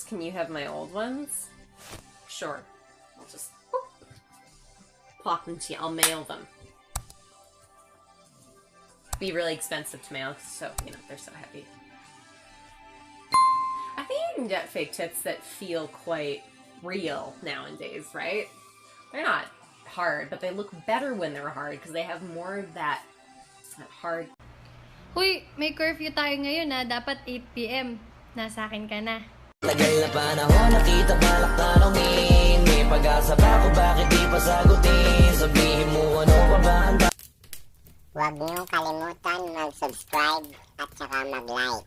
Can you have my old ones? Sure. I'll just plop them to you. I'll mail them. Be really expensive to mail, so, you know, they're so heavy. I think you can get fake tits that feel quite real nowadays, right? They're not hard, but they look better when they're hard because they have more of that hard. Huy, may curfew tayo ngayon na. Dapat 8 p.m. Nasa akin ka na. Tagal na panahon, nakita balak tanongin. May pag-asa ba kung bakit di pa sagutin? Sabihin mo ano pa ba ang... Huwag niyong kalimutan mag-subscribe at saka mag-like.